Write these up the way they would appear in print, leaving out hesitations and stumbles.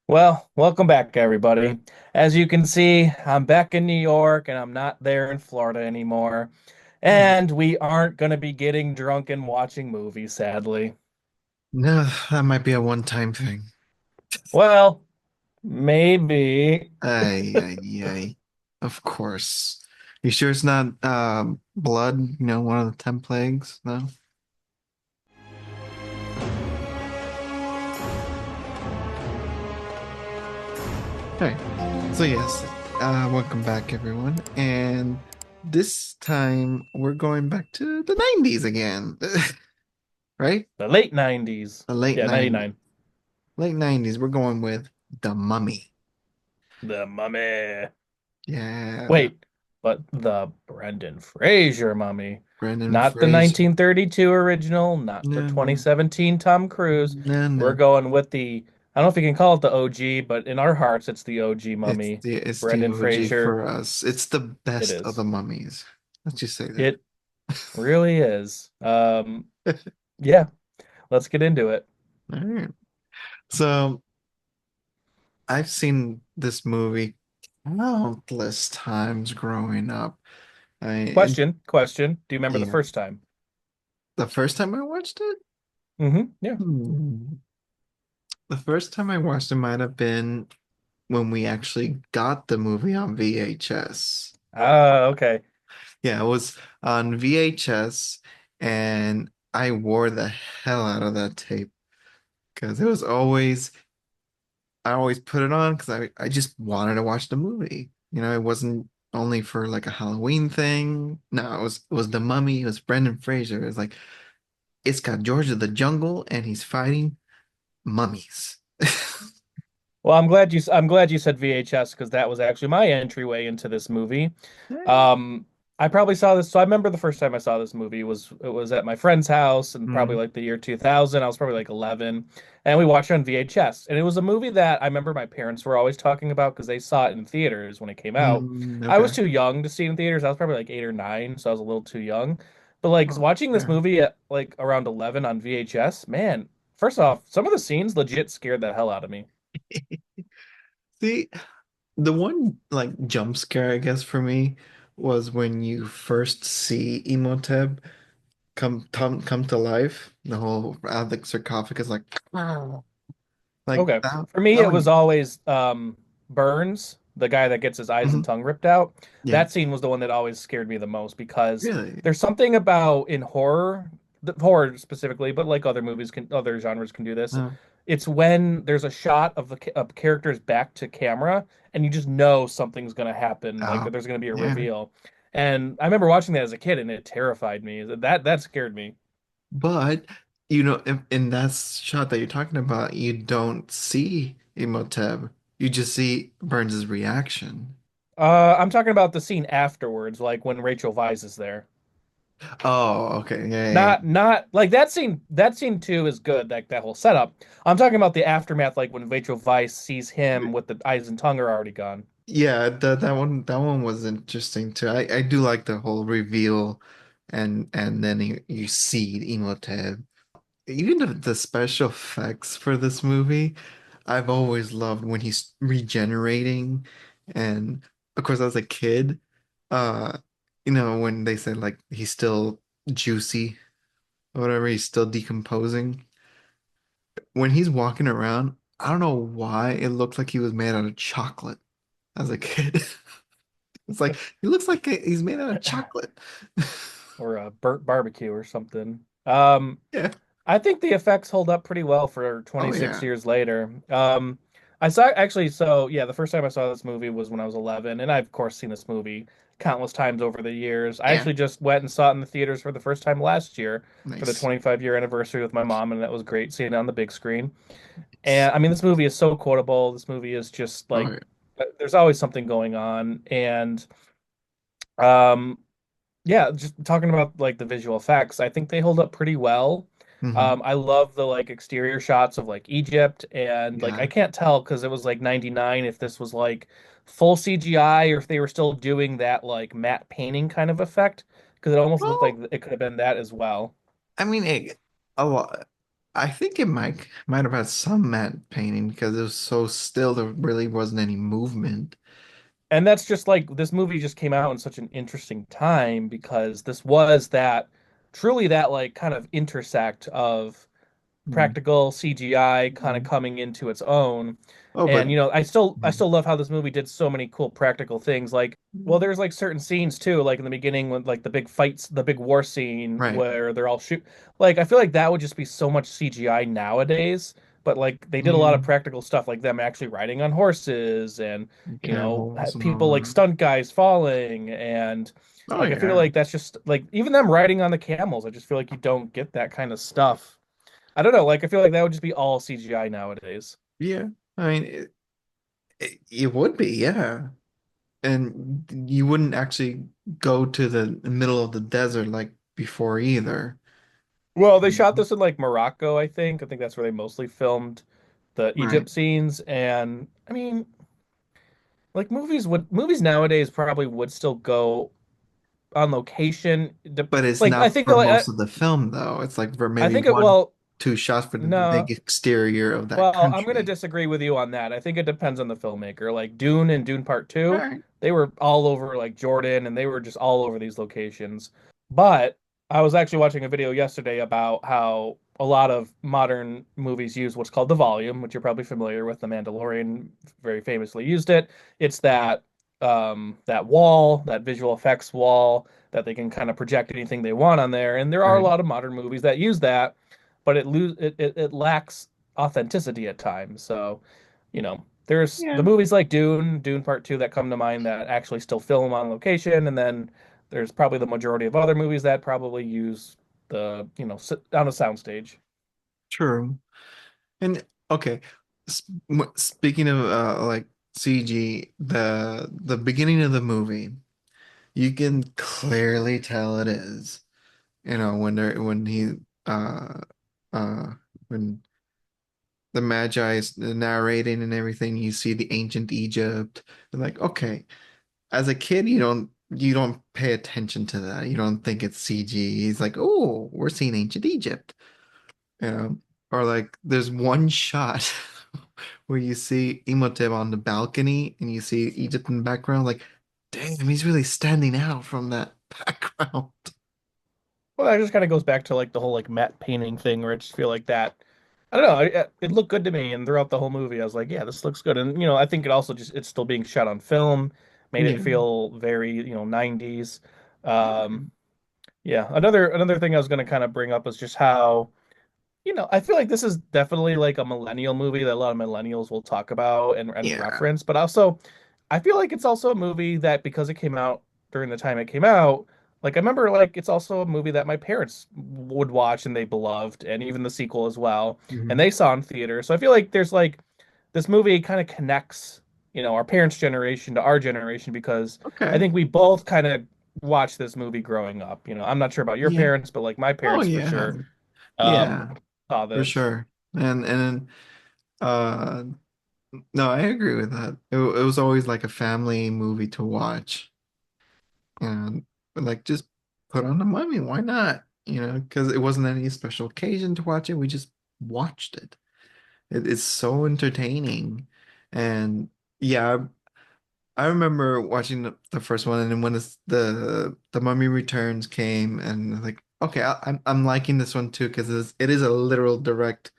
Well, welcome back, everybody. As you can see, I'm back in New York and I'm not there in Florida anymore. Hmm. And we aren't going to be getting drunk and watching movies, sadly. No, that might be a one-time thing. Well, maybe. Ay, ay, ay. Of course. You sure it's not blood, one of the 10 plagues? No? Okay. So yes, welcome back everyone. And this time we're going back to the 90s again. Right? The late 90s. The late Yeah, 90s. 99. Late 90s, we're going with The Mummy. The Mummy. Yeah, that Wait, but the Brendan Fraser Mummy. Brendan Not the Fraser. 1932 original, not the No, no, 2017 Tom Cruise. no, We're no. going with I don't know if you can call it the OG, but in our hearts, it's the OG Mummy. It's the Brendan OG Fraser. for us. It's the It best of is. the mummies. Let's just say that. It really is. Yeah, let's get into it. All right. So I've seen this movie countless times growing up. Question. Do you remember the Yeah, first time? the first time I watched it, Yeah. hmm, the first time I watched it might have been when we actually got the movie on VHS. Okay. Yeah, it was on VHS, and I wore the hell out of that tape because it was always I always put it on because I just wanted to watch the movie. It wasn't only for like a Halloween thing. No, it was the Mummy. It was Brendan Fraser. It was like it's got George of the Jungle and he's fighting mummies. Well, I'm glad you said VHS because that was actually my entryway into this movie. Hey. Um, I probably saw this. So I remember the first time I saw this movie was it was at my friend's house and probably Mm, like the year 2000. I was probably like 11, and we watched it on VHS. And it was a movie that I remember my parents were always talking about because they saw it in theaters when it came out. I was okay. too young to see it in theaters. I was probably like 8 or 9, so I was a little too young. But like Oh, watching this yeah. movie at like around 11 on VHS, man, first off, some of the scenes legit scared the hell out of me. See, the one like jump scare, I guess, for me was when you first see Imhotep come to life. The whole out of the sarcophagus, like Okay. that. For me, That it was one. always Burns, the guy that gets his eyes and Mhm. tongue ripped out. Yeah. That scene was the one that always scared me the most because Really? there's something about in horror, horror specifically, but like other movies can, other genres can do this. Uh, It's when there's a shot of of character's back to camera and you just know something's going to happen, like oh, there's going to be a yeah. reveal. And I remember watching that as a kid and it terrified me. That scared me. But in that shot that you're talking about, you don't see Imhotep. You just see Burns's reaction. I'm talking about the scene afterwards, like when Rachel Weisz is there. Oh, okay. Yeah, yeah, Not like that scene. That scene too is good. Like that whole setup. I'm talking about the aftermath, like when Rachel Weisz sees yeah. him with the eyes and tongue are already gone. Yeah, that one was interesting too. I do like the whole reveal and then you see Imhotep. Even the special effects for this movie, I've always loved when he's regenerating. And of course, as a kid, uh, when they said like he's still juicy or whatever, he's still decomposing. When he's walking around, I don't know why it looked like he was made out of chocolate as a kid. It's like he looks like he's made out of chocolate. Or a burnt barbecue or something. Yeah. I think the effects hold up pretty well for Oh 26 yeah. years later. I saw actually, so yeah, the first time I saw this movie was when I was 11, and I've of course seen this movie countless times over the years. I Yeah. actually just went and saw it in the theaters for the first time last year for the Nice. 25-year anniversary with my mom, and that was great seeing it on the big screen. And I mean, this movie is so quotable. This movie is just Oh like yeah. there's always something going on, and um, yeah, just talking about like the visual effects, I think they hold up pretty well. Hmm. I love the like exterior shots of like Egypt and like I Yeah. can't tell because it was like 99 if this was like full CGI or if they were still doing that like matte painting kind of effect because it almost looked like Well, it could have been that as well. I mean, a lot. I think it might have had some matte painting because it was so still. There really wasn't any movement. And that's just like this movie just came out in such an interesting time because this was that truly that like kind of intersect of Mm. practical CGI kind of Mm. coming into its own. Oh, but And I mm. still love how this movie did so many cool practical things. Like, well, there's like certain scenes too, like in the beginning when like the big fights, the big war scene Right. where they're all shoot. Like, I feel like that would just be so much CGI nowadays. But like they did a lot of Yeah. practical stuff, like them actually riding on horses, and Camels and all people like that. stunt guys falling, and Oh like I feel yeah. like that's just like even them riding on the camels. I just feel like you don't get that kind of stuff. I don't know. Like, I feel like that would just be all CGI nowadays. Yeah. I mean, it would be, yeah. And you wouldn't actually go to the middle of the desert like before either. Well, they shot Mhm. this in like Morocco, I think. I think that's where they mostly filmed the Right. Egypt scenes. And I mean, like movies nowadays probably would still go on location. But it's Like, I not think for like most of the film, though. It's like for I maybe think it one, well, two shots for the big no. exterior of that Well, I'm going to country. disagree with you on that. I think it depends on the filmmaker. Like Dune and Dune Part All 2, right. they were all over like Jordan and they were just all over these locations. But I was actually watching a video yesterday about how a lot of modern movies use what's called the volume, which you're probably familiar with. The Mandalorian very famously used it. It's that wall, that visual effects wall that they can kind of project anything they want on there. And there are a Right. lot of modern movies that use that, but it lacks authenticity at times. So, there's the Yeah. movies like Dune Part 2 that come to mind that actually still film on location, and then there's probably the majority of other movies that probably use on a soundstage. True. And okay, speaking of like CG, the beginning of the movie, you can clearly tell it is. When he uh when the Magi is narrating and everything, you see the ancient Egypt. And like, okay, as a kid, you don't pay attention to that. You don't think it's CG. He's like, oh, we're seeing ancient Egypt. You know, or like there's one shot where you see Imhotep on the balcony and you see Egypt in the background, like, damn, he's really standing out from that background. Well, that just kind of goes back to like the whole like matte painting thing, where I just feel like that. I don't know. It looked good to me, and throughout the whole movie, I was like, "Yeah, this looks good." And I think it also just it's still being shot on film, made it Yeah. feel very 90s. Um, yeah. Another thing I was going to kind of bring up is just how I feel like this is definitely like a millennial movie that a lot of millennials will talk about and Yeah. reference, but also I feel like it's also a movie that because it came out during the time it came out, like I remember like it's also a movie that my parents would watch and they beloved, and even the sequel as well, and Mhm. they saw in theater. So I feel like there's like this movie kind of connects, our parents' generation to our generation because I Okay. think we both kind of watched this movie growing up. I'm not sure about your Yeah. parents, but like my Oh parents for yeah. sure um Yeah, saw for this. sure. And uh no, I agree with that. It was always like a family movie to watch. And like just put on the Mummy, why not? Because it wasn't any special occasion to watch it. We just watched it. It's so entertaining. And yeah, I remember watching the first one, and then when the Mummy Returns came, and like, okay, I'm liking this one too because it is a literal direct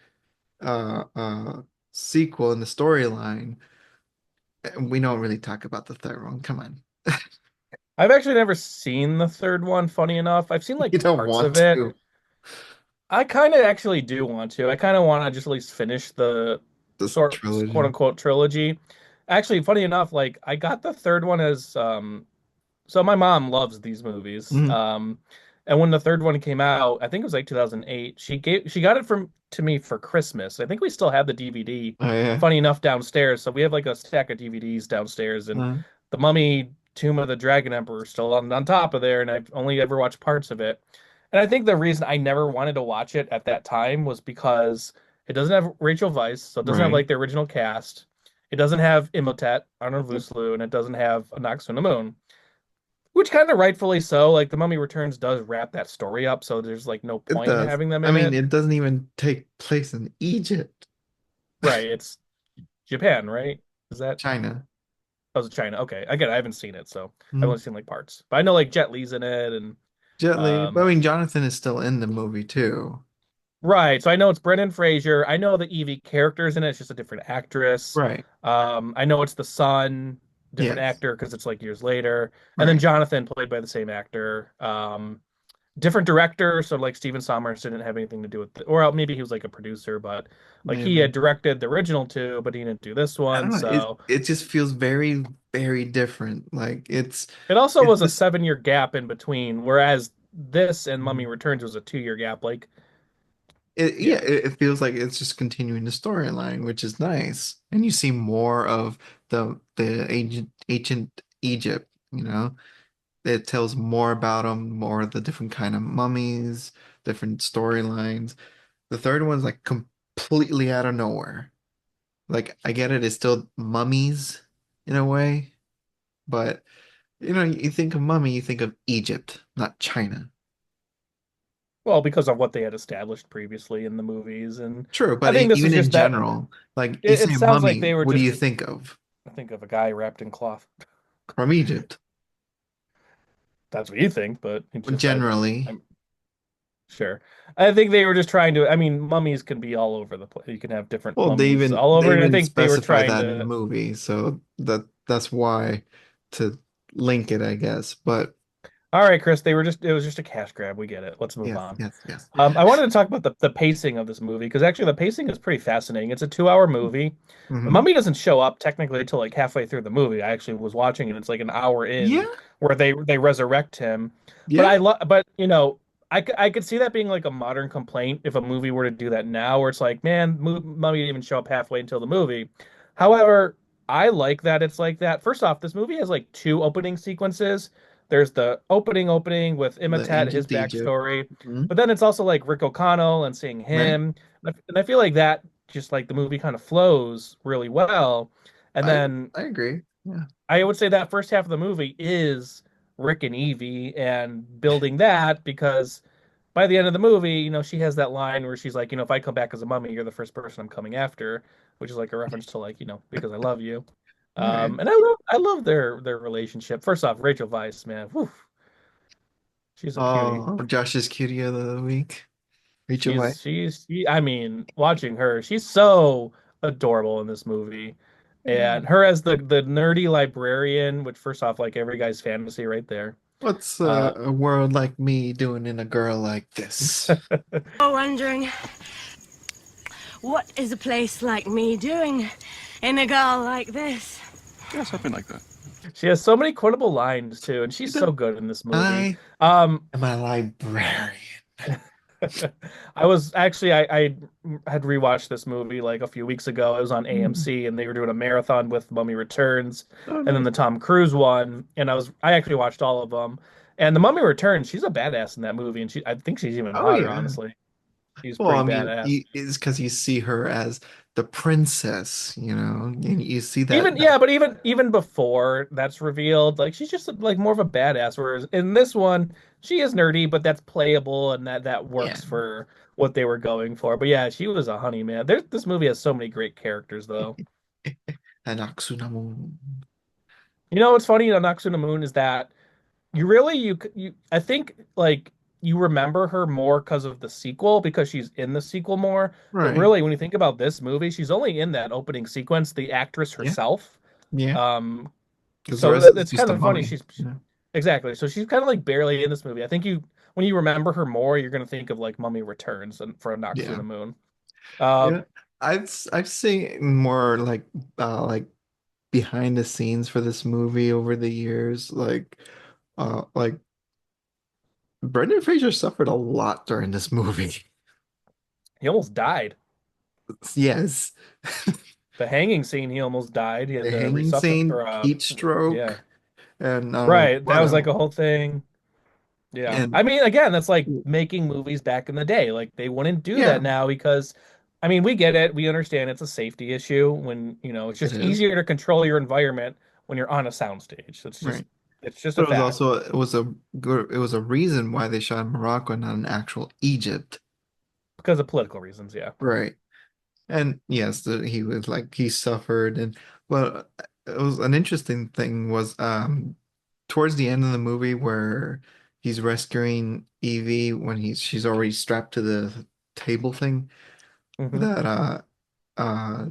sequel in the storyline. And we don't really talk about the third one. Come on, I've actually never seen the third one, funny enough. I've seen you like don't parts of want it. to. I kind of actually do want to. I kind of want to just at least finish the This sort quote trilogy. unquote trilogy. Actually, funny enough, like I got the third one as so my mom loves these movies. Mhm. And when the third one came out, I think it was like 2008, she got it from to me for Christmas. I think we still have the DVD, Oh yeah. funny enough, downstairs. So we have like a stack of DVDs downstairs, and Uh, the Mummy Tomb of the Dragon Emperor is still on top of there, and I've only ever watched parts of it. And I think the reason I never wanted to watch it at that time was because it doesn't have Rachel Weisz, so it doesn't have right. like the original cast. It doesn't have Imhotep, Arnold Vosloo, and it doesn't have Noxuna Moon, which kind of rightfully so. Like The Mummy Returns does wrap that story up, so there's like no It point in does. having them I in mean, it. it doesn't even take place in Egypt, Right, it's Japan, right? Is that China. Oh, it's China? Okay, again, I haven't seen it, so I've Hmm. only seen like parts. But I know like Jet Li's in it, and Jet Li, but um, I mean, Jonathan is still in the movie too. right. So I know it's Brendan Fraser. I know the Evie character's in it. It's just a different actress. Right. I know it's the son, different Yes. actor because it's like years later, and then Right. Jonathan played by the same actor. Different director, so like Steven Sommers didn't have anything to do with or maybe he was like a producer, but like he Maybe. had directed the original two, but he didn't do this I don't one. know. It So it just feels very, very different. Like it also it's was a this 7 year gap in between, whereas this and Mummy Mhm. Returns was a 2 year gap. Like, Yeah, yeah. it feels like it's just continuing the storyline, which is nice. And you see more of the ancient Egypt, you know. It tells more about them, more of the different kind of mummies, different storylines. The third one's like completely out of nowhere. Like I get it, it's still mummies in a way, but you think of mummy, you think of Egypt, not China. Well, because of what they had established previously in the movies, and True, I but think this is even in just that. general, like you It say sounds like mummy, they were what do you just. think of I think of a guy wrapped in cloth. from Egypt? That's what you think, but it's just Generally, I'm sure. I think they were just trying to. I mean, mummies can be all over the place. You can have different well, they mummies even all they over, and I even think they were specify trying that in the to. movie, so that's why to link it, I guess. But All right, Chris, they were just. It was just a cash grab. We get it. Let's move yes, on. yes, yes. I wanted to talk about the pacing of this movie because actually the pacing is pretty fascinating. It's a 2 hour movie. The Hmm. mummy doesn't show up technically until like halfway through the movie. I actually was watching and it's like an hour in Yeah, where they resurrect him. But yeah. I could see that being like a modern complaint if a movie were to do that now, where it's like, man, mummy didn't even show up halfway until the movie. However, I like that it's like that. First off, this movie has like two opening sequences. There's the opening with The Imhotep, his ancient Egypt. backstory, Hmm. but then it's also like Rick O'Connell and seeing Right. him, and I feel like that just like the movie kind of flows really well. And I then I agree. Yeah. I would say that first half of the movie is Rick and Evie and building that because by the end of the movie, she has that line where she's like, if I come back as a mummy, you're the first person I'm coming after, which is like a reference to like, because I love you. All right. And I love their relationship. First off, Rachel Weisz, man, whew, she's a cutie. Oh, Josh's cutie of the week. Rachel White. I mean, watching her, she's so adorable in this movie. Yeah. And her as the nerdy librarian, which first off, like every guy's fantasy right there. What's Uh, a world like me doing in a girl like this? Oh, wondering what is a place like me doing in a girl like this? Yeah, something like that. she has so many quotable lines too, and You she's know, so good in this movie. I Um, am a librarian. I was actually I had rewatched this movie like a few weeks ago. It was on Mm. AMC and they were doing a marathon with Mummy Returns Oh, and then nice. the Tom Cruise one. And I actually watched all of them. And the Mummy Returns, she's a badass in that movie, and I think she's even Oh, hotter, yeah. honestly. She's Well, pretty I mean, badass. it's because you see her as the princess, and you see Even that. yeah, but even before that's revealed, like she's just like more of a badass. Whereas in this one, she is nerdy, but that's playable and that Yeah. works for what they were going for. But yeah, she was a honey man. This movie has so many great characters though. And Aksunamun. What's funny in Noxuna Moon is that you I think like you remember her more because of the sequel because she's in the sequel more. But Right. really, when you think about this movie, she's only in that opening sequence, the actress Yeah. herself. Yeah. Um, Because the so rest is it's just kind a of funny. mummy. Yeah. Exactly. So she's kind of like barely in this movie. I think when you remember her more, you're gonna think of like Mummy Returns and for Yeah. Noxuna Moon. Uh, Yeah. I've seen more like behind the scenes for this movie over the years. Like Brendan Fraser suffered a lot during this movie. he almost died. Yes. The hanging scene, he almost died. He had The to hanging resuscitate scene, or heat yeah. stroke, and I don't know Right. That what was like a else. whole thing. Yeah. And I mean, again, that's like making movies back in the day. Like they wouldn't do yeah, that now because I mean, we get it. We understand it's a safety issue when, it's it just is. easier to control your environment when you're on a soundstage. It's just Right. It's just a But it was fact also it was a reason why they shot in Morocco, not in actual Egypt. because of political reasons. Yeah. Right. And yes, he was like he suffered, and well, it was an interesting thing was towards the end of the movie where he's rescuing Evie when she's already strapped to the table thing Hmm. that uh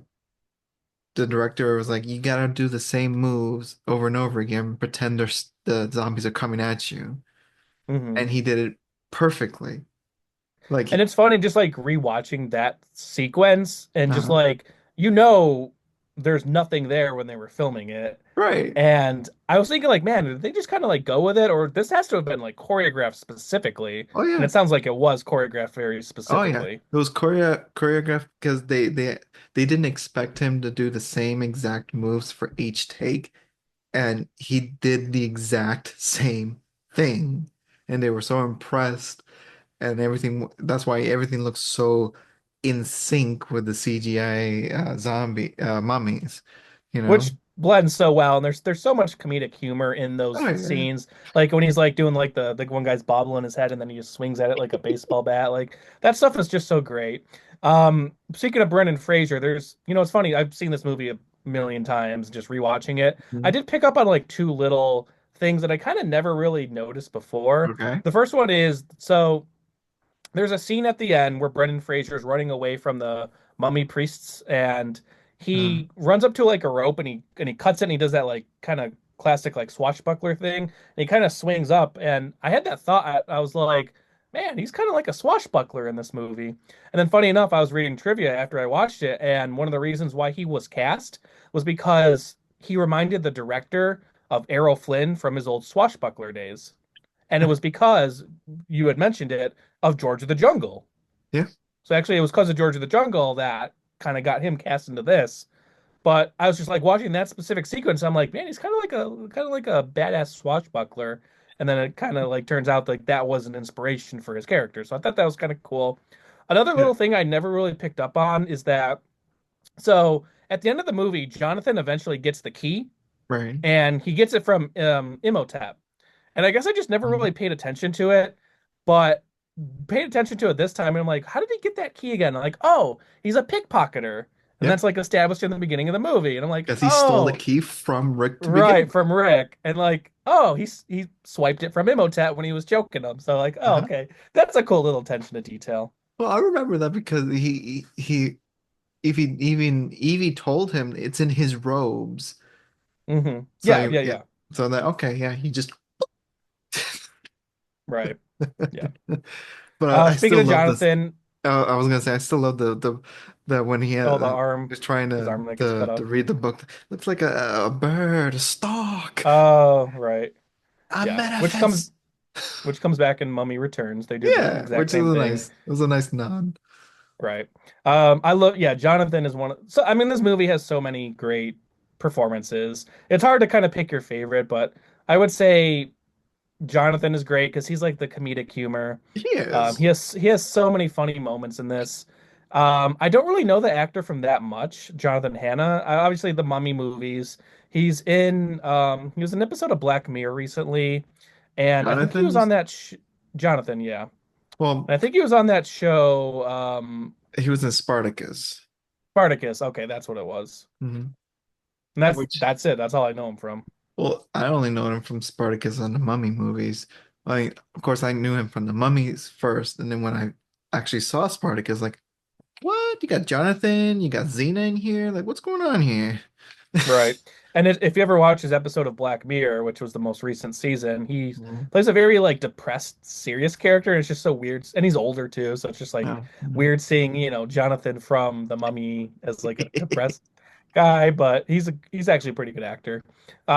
the director was like, you gotta do the same moves over and over again, pretend the zombies are coming at you, Hmm. and he did it perfectly. And Like, it's funny just like rewatching that sequence and just uh, like you know there's nothing there when they were filming it. right. And I was thinking like, man, did they just kind of like go with it or this has to have been like choreographed specifically? Oh And yeah. it sounds like it was choreographed very Oh yeah, specifically. it was choreographed because they didn't expect him to do the same exact moves for each take, and he did the exact same thing, and they were so impressed, and everything. That's why everything looks so in sync with the CGI zombie mummies, you Which know? blends so well. And there's so much comedic humor in Oh those yeah, scenes. Like when he's like doing like the one guy's bobbling his head and then he just swings at it like a baseball bat. Like that stuff is just so great. Speaking of Brendan Fraser, there's it's funny, I've seen this movie a million times, just rewatching it. I Mhm. did pick up on like two little things that I kind of never really noticed before. Okay. The first one is so there's a scene at the end where Brendan Fraser is running away from the mummy priests and Uh, he runs up to like a rope and he cuts it and he does that like kind of classic like swashbuckler thing and he kind of swings up and I had that thought I was like man he's kind of like a swashbuckler in this movie and then funny enough I was reading trivia after I watched it and one of the reasons why he was cast was because he reminded the director of Errol Flynn from his old swashbuckler days and it was because you had mentioned it of George of the Jungle. yeah, So actually, it was because of George of the Jungle that kind of got him cast into this. But I was just like watching that specific sequence. I'm like, man, he's kind of like a badass swashbuckler. And then it kind of like turns out like that was an inspiration for his character. So I thought that was kind of cool. Another yeah, little thing I never really picked up on is that so at the end of the movie, Jonathan eventually gets the key right. and he gets it from Imhotep. And I guess I just never Mhm. really paid attention to it, but paid attention to it this time. And I'm like, how did he get that key again? I'm like, oh, he's a pickpocketer. And Yeah, that's like established in the beginning of the movie. And I'm like, because he stole the oh, key from Rick to begin right, with. from Rick. And like, oh, he swiped it from Imhotep when he was choking him. So like, oh, Uh-huh. okay. That's a cool little attention to detail. Well, I remember that because he if he even Evie told him it's in his robes. So Yeah, yeah, yeah, yeah. so that okay, yeah, he just Right. Yeah. but I Speaking still of love this. Jonathan, I was gonna say I still love the when he oh, the arm, was trying his arm that gets cut to off. read the book. Looks like a bird, a stork, Oh, right. a Yeah. manifest. Which comes back in Mummy Returns. They do the Yeah, exact which is same a thing. nice, it was a nice nod. Right. I love, yeah, Jonathan is one of, so, I mean, this movie has so many great performances. It's hard to kind of pick your favorite, but I would say Jonathan is great because he's like the comedic humor. He is. He has so many funny moments in this. I don't really know the actor from that much, Jonathan Hanna. Obviously, the Mummy movies. He was in an episode of Black Mirror recently, and I think he was on Jonathan's. that sh Jonathan, yeah. Well, And I think he was on that show, he was in Spartacus. Spartacus. Okay, that's what it was. Hmm. And that's Which, that's it. That's all I know him from. well, I only know him from Spartacus and the Mummy movies. Like, of course, I knew him from the Mummies first, and then when I actually saw Spartacus, like, what? You got Jonathan, you got Xena in here? Like, what's going on here? Right. And if you ever watch his episode of Black Mirror, which was the most recent season, he Mhm. plays a very like depressed, serious character, and it's just so weird. And he's older too, so it's just like Oh, mhm. weird seeing, Jonathan from The Mummy as like a depressed guy, but he's actually a pretty good actor.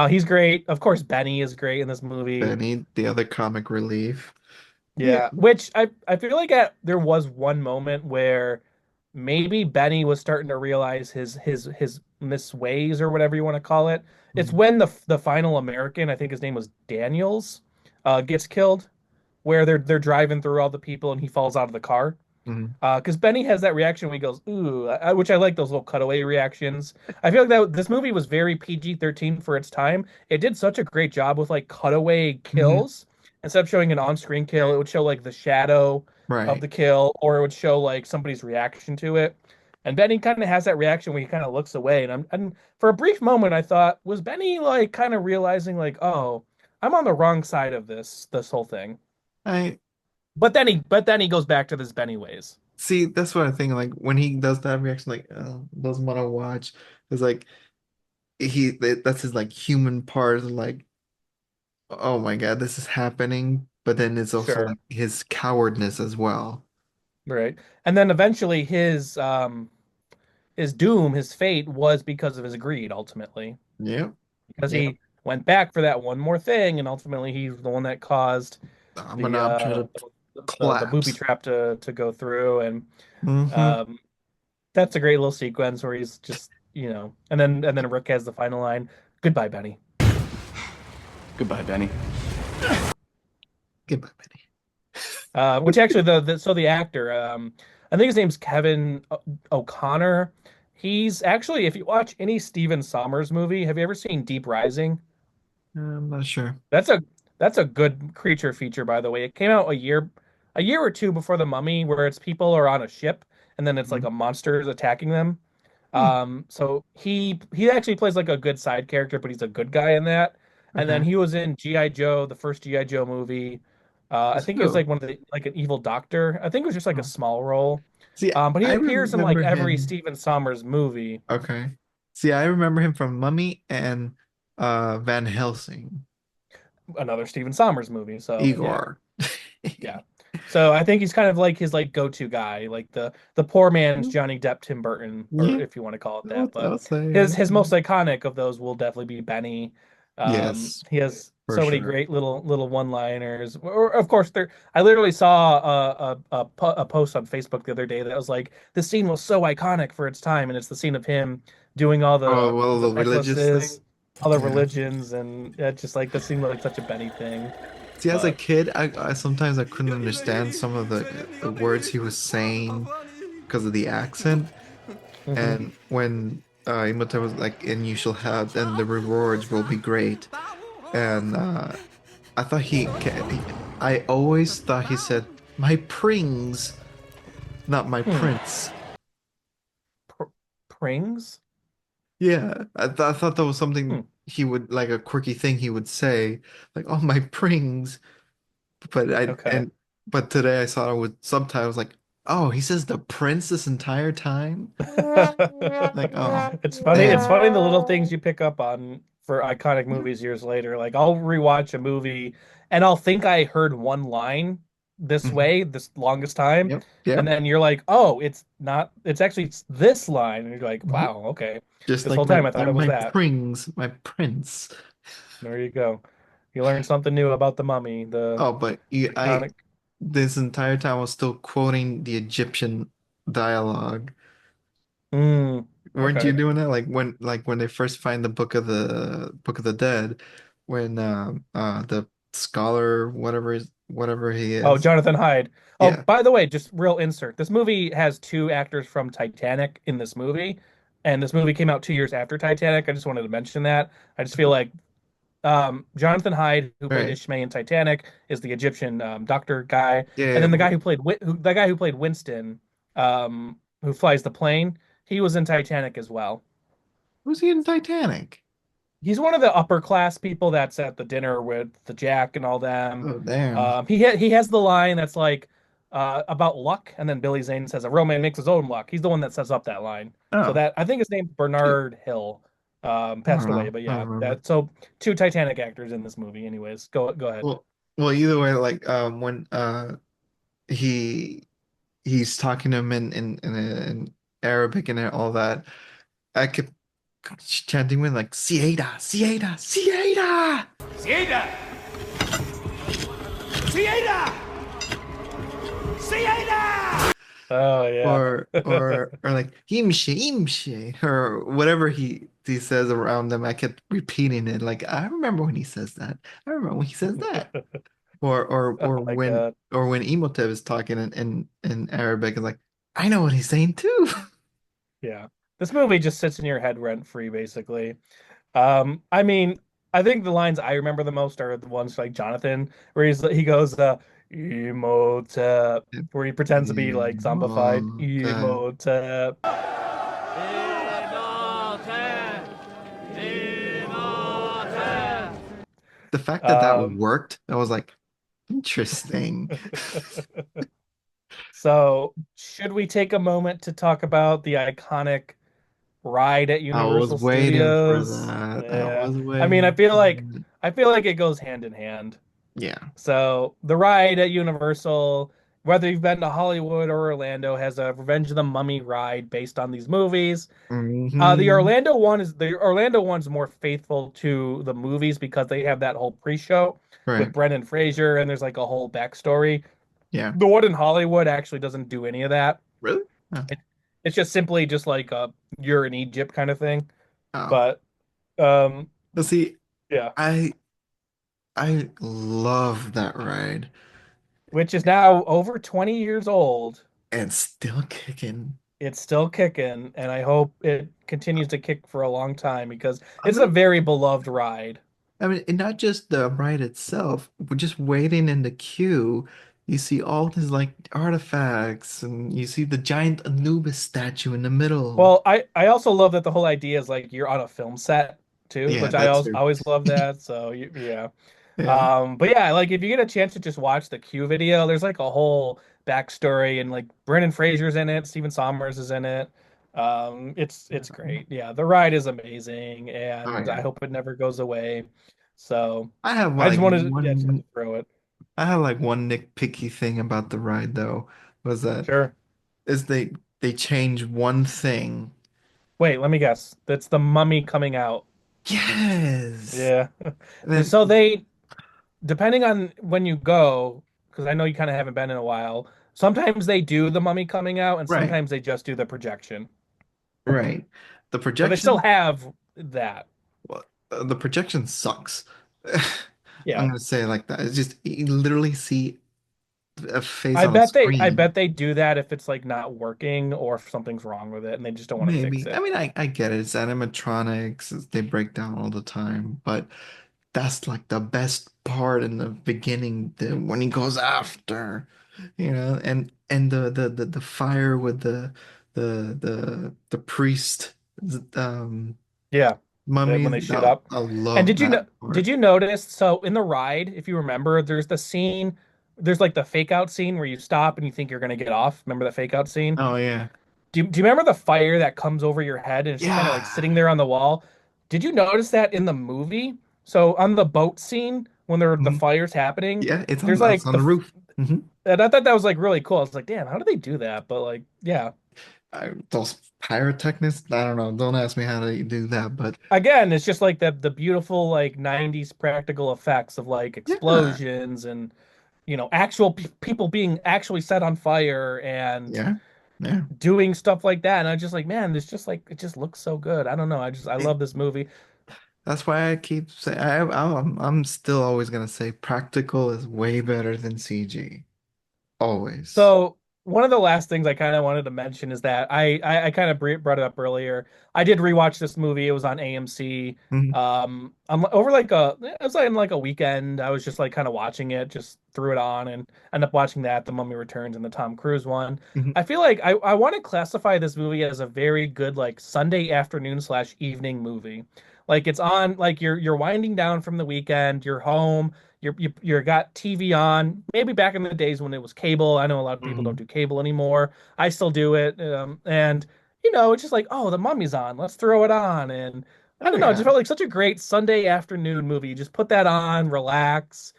He's great. Of course, Benny is great in this movie. Benny, the other comic relief. Yeah. Yeah, which I feel like there was one moment where maybe Benny was starting to realize his misways or whatever you want to call it. It's Mhm. when the final American, I think his name was Daniels, gets killed, where they're driving through all the people and he falls out of the car. Mhm. Because Benny has that reaction when he goes, ooh, which I like those little cutaway reactions. I feel like that this movie was very PG-13 for its time. It did such a great job with like cutaway Mhm. kills. Instead of showing an on-screen kill, it would show like the shadow of Right. the kill, or it would show like somebody's reaction to it. And Benny kind of has that reaction where he kind of looks away. And for a brief moment, I thought, was Benny like kind of realizing like, oh, I'm on the wrong side of this whole thing. I But then he goes back to this Benny ways. see. That's what I think. Like when he does that reaction, like doesn't want to watch. It's like that's his like human part. Like, oh my God, this is happening. But then it's also Sure. like his cowardness as well. Right. And then eventually his doom, his fate was because of his greed ultimately. Yep. Because Yep. he went back for that one more thing and ultimately he's the one that caused the Hamunaptra to the booby collapse. trap to go through and Hmm. um that's a great little sequence where he's just, and then Rick has the final line, "Goodbye, Benny." Goodbye, Benny. Goodbye, Benny. Which actually the actor, I think his name's Kevin O'Connor. He's actually, if you watch any Steven Sommers movie, have you ever seen Deep Rising? I'm not sure. That's a that's a good creature feature, by the way. It came out a year or two before The Mummy, where it's people are on a ship and then it's like Mhm. a monster is attacking them. Hmm. So he actually plays like a good side character, but he's a good guy in that. And then Okay. he was in G.I. Joe, the first G.I. Joe movie. I Who's think he was who? like one of the like an evil doctor. I think it was just like a Oh. small role. See, But he I appears in like remember every him. Steven Sommers movie. Okay. See, I remember him from Mummy and Van Helsing. Another Steven Sommers movie. So yeah. Igor. Yeah. So I think he's kind of like his like go-to guy, like the poor man's Johnny Depp, Tim Burton, or Yeah, if you want to call it I that. would But say, I his would say. most iconic of those will definitely be Benny. Yes, He has for so many sure. great little one-liners. Or of course, there. I literally saw a post on Facebook the other day that was like, "This scene was so iconic for its time," and it's the scene of him doing all Oh, well, the the religious thing. necklaces, all the Yeah. religions, and it just like that seemed like such a Benny thing. See, as a But kid, I sometimes I couldn't understand some of the words he was saying because of the accent. mhm. And when Imhotep was like, "And you shall have, and the rewards will be great." And I thought I always thought he said, "My prings," not "my Hmm. prince." Pr Prings? Yeah, I thought that was Hmm. something he would like a quirky thing he would say, like, "Oh, my prings." But I Okay. and but today I saw it with subtitles, like, "Oh, he says the prince this entire time." Like, oh, It's funny. It's damn. funny the little things you pick up on for iconic Yeah. movies years later. Like I'll rewatch a movie and I'll think I heard one line this Mhm. way this longest time, Yep. and Yep. then you're like, "Oh, it's not. It's actually this line." And you're like, Mhm. "Wow, okay." Just This like whole time I thought it was my that. prings, my prince. There you go. You learn something new about the mummy, the Oh, but iconic. this entire time I was still quoting the Egyptian dialogue. Mm, Weren't you okay. doing that? Like when they first find the Book of the Dead, when the scholar, whatever he Oh, is. Jonathan Hyde. Oh, Yeah. by the way, just real insert. This movie has two actors from Titanic in this movie, and this movie came out 2 years after Titanic. I just wanted to mention that. I just feel like Jonathan Hyde, who All played right. Ishmael in Titanic, is the Egyptian doctor guy, and Yeah. then the guy who played Winston, who flies the plane, he was in Titanic as well. Who's he in Titanic? He's one of the upper class people that's at the dinner with the Jack and all them. Oh, damn. He has the line that's like about luck, and then Billy Zane says a real man makes his own luck. He's the one that sets up that line. So Oh, that I think his name's shoot. Bernard Hill, I don't passed away. know. But I don't yeah, remember. that so two Titanic actors in this movie. Anyways, go ahead. Well, either way, like when he he's talking to him in Arabic and all that, I kept chanting with like Sieda, Sieda, Sieda, Sieda! Sieda! Sieda! Oh yeah. or like Imshi, Imshi, or whatever he says around them. I kept repeating it. Like I remember when he says that. I remember when he says that. or Oh my God. or when Imhotep is talking in Arabic and like, I know what he's saying too. Yeah. This movie just sits in your head rent free, basically. I mean, I think the lines I remember the most are the ones like Jonathan, where he goes, Emotep, where he pretends to be like zombified. Imhotep. Emotep. The fact that that Um, worked, I was like, interesting. so should we take a moment to talk about the iconic ride at I was Universal waiting for Studios? that. I Yeah. was I mean, waiting for that. I feel like it goes hand in hand. Yeah. So the ride at Universal, whether you've been to Hollywood or Orlando, has a Revenge of the Mummy ride based on these movies. Hmm. The Orlando one's more faithful to the movies because they have that whole pre-show with Right. Brendan Fraser and there's like a whole backstory. Yeah. The one in Hollywood actually doesn't do any of that. Really? Oh. It, it's just simply just like a you're in Egypt kind of thing. Oh. But um But see, yeah, I I love that ride which is now over 20 years old. and still kicking. It's still kicking, and I hope it continues to kick for a long time because I it's a mean, very beloved ride. I mean, and not just the ride itself, but just waiting in the queue. You see all these like artifacts, and you see the giant Anubis statue in the middle. Well, I also love that the whole idea is like you're on a film set too, Yeah, which I that's also true. always love that. So yeah. Yeah. But yeah, like if you get a chance to just watch the Q video, there's like a whole backstory and like Brendan Fraser's in it, Stephen Sommers is in it. It's great. Yeah, the ride is amazing, Oh and I yeah. hope it never goes away. So I have I just like wanted to, yeah, just had to one throw it. I have like one nitpicky thing about the ride though, was that Sure. is they change one thing. Wait, let me guess. That's the mummy coming out. Yes. Yeah. And then So they, depending on when you go, because I know you kind of haven't been in a while, sometimes they do the mummy coming out and right, sometimes they just do the projection. right. The But they still projection, have that. well, the projection sucks. I'm Yeah. gonna say it like that. It's just you literally see a face on a I screen. bet they do that if it's like not working or if something's wrong with it and they just don't want to fix Maybe. I it. mean, I get it. It's animatronics. They break down all the time, but that's like the best part in the beginning, when he goes after, and the fire with the priest, Yeah. When mummies. they shoot up. I And love that did part. you notice so in the ride, if you remember, there's like the fake out scene where you stop and you think you're gonna get off. Remember the fake out scene? Oh yeah, Do you remember the fire that comes over your head and it's just kind of like yeah, sitting there on the wall? Did you notice that in the movie? So on the boat scene when the mhm. fire's happening, Yeah. there's It's like on the roof. Hmm. and I thought that was like really cool. I was like, damn, how do they do that? But like, yeah. Those pyrotechnics. I don't know. Don't ask me how they do that, but Again, it's just like the beautiful like 90s practical effects of like yeah, explosions and actual people being actually set on fire and yeah, yeah. doing stuff like that. And I was just like, man, this just like it just looks so good. I don't know. I It, love this movie. that's why I keep saying I'm still always gonna say practical is way better than CG. Always. So one of the last things I kind of wanted to mention is that I kind of brought it up earlier. I did rewatch this movie. It was on AMC. Hmm. I'm over like it was like in like a weekend. I was just like kind of watching it, just threw it on and ended up watching that, The Mummy Returns and the Tom Cruise one. Hmm. I feel like I want to classify this movie as a very good like Sunday afternoon slash evening movie. Like it's on like you're winding down from the weekend, you're home you're got TV on. Maybe back in the days when it was cable. I know a lot of people don't Hmm. do cable anymore. I still do it. And it's just like, oh, the Mummy's on. Let's throw it on. And I Oh don't know. It just yeah. felt like such a great Sunday afternoon movie. You just put that on, relax.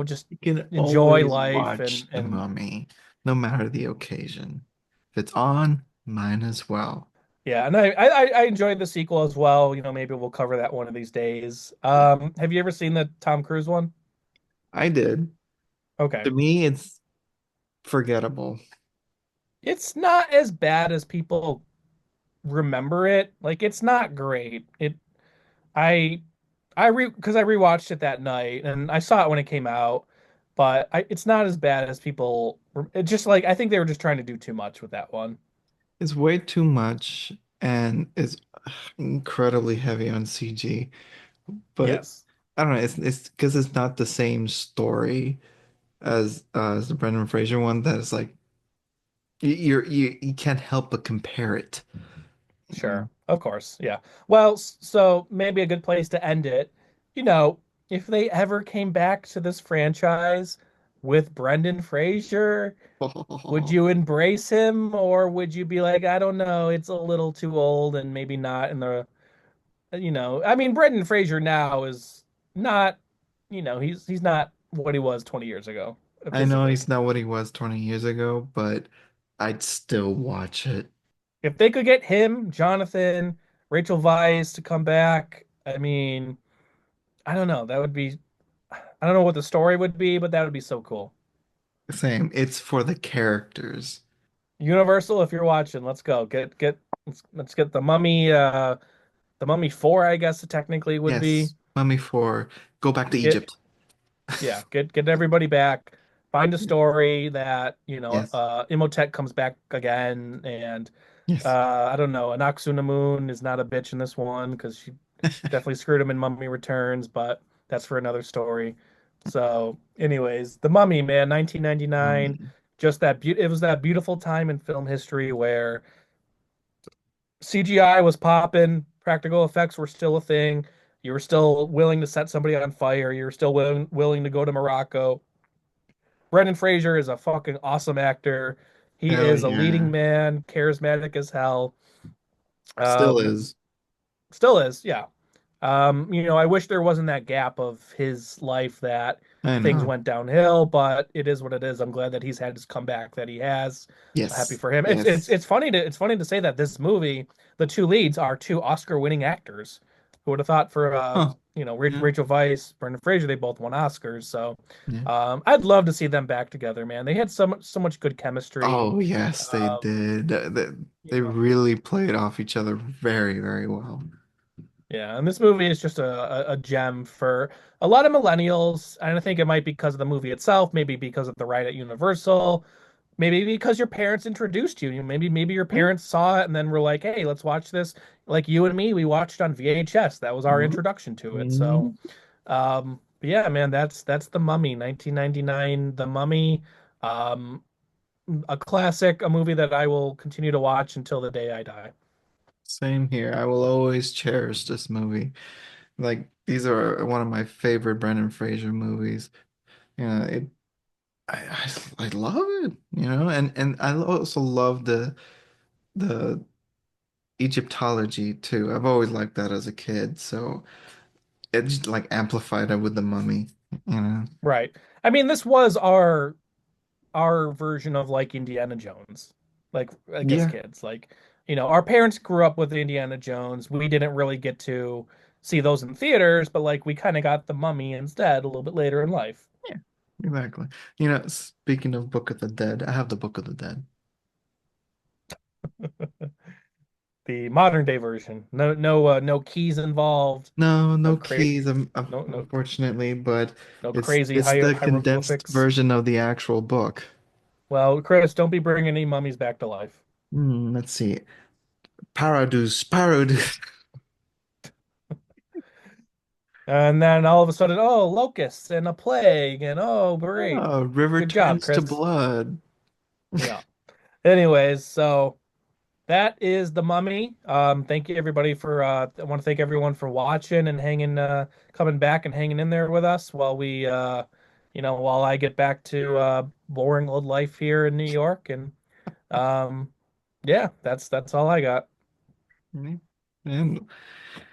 Just You can enjoy always life watch The and Mummy, no matter the occasion. If it's on, mine as well. yeah. And I enjoyed the sequel as well. Maybe we'll cover that one of these days. Have you ever seen the Tom Cruise one? I did. Okay. To me, it's forgettable. It's not as bad as people remember it. Like it's not great. I I re because I rewatched it that night and I saw it when it came out. It's not as bad as people. It's just like I think they were just trying to do too much with that one. It's way too much and it's incredibly heavy on CG. But Yes, I don't know, it's because it's not the same story as the Brendan Fraser one that is like you can't help but compare it. You sure, know? of course, yeah. Well, so maybe a good place to end it. You know, if they ever came back to this franchise with Brendan Fraser, would you embrace him or would you be like, I don't know, it's a little too old and maybe not in the, I mean, Brendan Fraser now is not, he's not what he was 20 years ago I know physically. he's not what he was 20 years ago, but I'd still watch it. If they could get him, Jonathan, Rachel Weisz to come back, I mean, I don't know. That would be, I don't know what the story would be, but that would be so cool. Same. It's for the characters. Universal, if you're watching, let's go. Let's get the Mummy 4, I guess it technically would be. Yes, Mummy 4. Go back to Get Egypt. Yeah, get everybody back. Find a story that, Yes. Imhotep comes back again, and Yes. I don't know, Moon is not a bitch in this one because she definitely screwed him in Mummy Returns, but that's for another story. So, anyways, The Mummy, man, 1999, Mummy. just it was that beautiful time in film history where CGI was popping, practical effects were still a thing. You were still willing to set somebody on fire. You were still willing to go to Morocco. Brendan Fraser is a fucking awesome actor. He Hell is a yeah. leading man, charismatic as hell. Still Um, is. Still is, yeah. I wish there wasn't that gap of his life that I things know. went downhill, but it is what it is. I'm glad that he's had his comeback that he has. Happy Yes. for him. Yes. It's funny to say that this movie, the two leads are two Oscar-winning actors. Who would have thought for Huh. Yeah. Rachel Weisz, Brendan Fraser, they both won Oscars. So Yeah. I'd love to see them back together, man. They had so much good chemistry. Oh, yes, they Um, did. you They know, really played off each other very, very well. Yeah, and this movie is just a gem for a lot of millennials. And I think it might be because of the movie itself, maybe because of the ride at Universal, maybe because your parents introduced you. Maybe your parents saw it and then were like, "Hey, let's watch this." Like you and me, we watched on VHS. That was our Mhm. introduction to it. So, Mhm. but yeah, man, that's The Mummy, 1999, The Mummy, um, a classic, a movie that I will continue to watch until the day I die. Same here. I will always cherish this movie. Like these are one of my favorite Brendan Fraser movies. You know, I love it, and I also love the Egyptology too. I've always liked that as a kid, so it's like amplified it with the mummy, you know. Right. I mean, this was our version of like Indiana Jones, like as Yeah, kids. Like, our parents grew up with Indiana Jones. We didn't really get to see those in theaters, but like we kind of got the Mummy instead a little bit later in life. yeah, exactly. Speaking of Book of the Dead, I have the Book of the Dead. The modern day version. No keys involved. No, No no cra keys, no no unfortunately, but no it's crazy it's the condensed hieroglyphics. version of the actual book. Well, Chris, don't be bringing any mummies back to life. Let's see. Paradus. And then all of a sudden, oh, locusts and a plague, and oh, great. Oh, river Good job, turns to Chris. blood. Yeah. Anyways, so that is The Mummy. Thank you everybody for I want to thank everyone for watching and hanging coming back and hanging in there with us while we while I get back to boring old life here in New York and um yeah, that's all I got. Mhm. And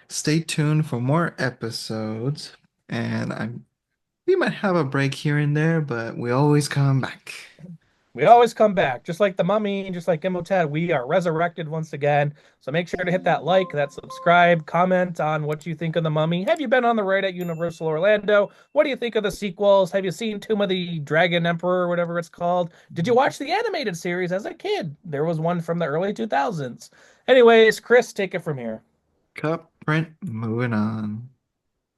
stay tuned for more episodes. And we might have a break here and there, but we always come back. We always come back, just like the mummy, just like Imhotep. We are resurrected once again. So make sure to hit that like, that subscribe, comment on what you think of the mummy. Have you been on the ride at Universal Orlando? What do you think of the sequels? Have you seen Tomb of the Dragon Emperor, or whatever it's called? Did you watch the animated series as a kid? There was one from the early 2000s. Anyways, Chris, take it from here. Cup print, moving on.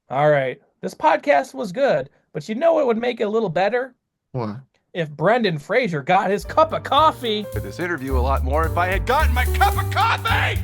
All right. This podcast was good, but you know what would make it a little better? What? If Brendan Fraser got his cup of coffee. This interview a lot more if I had gotten my cup of coffee!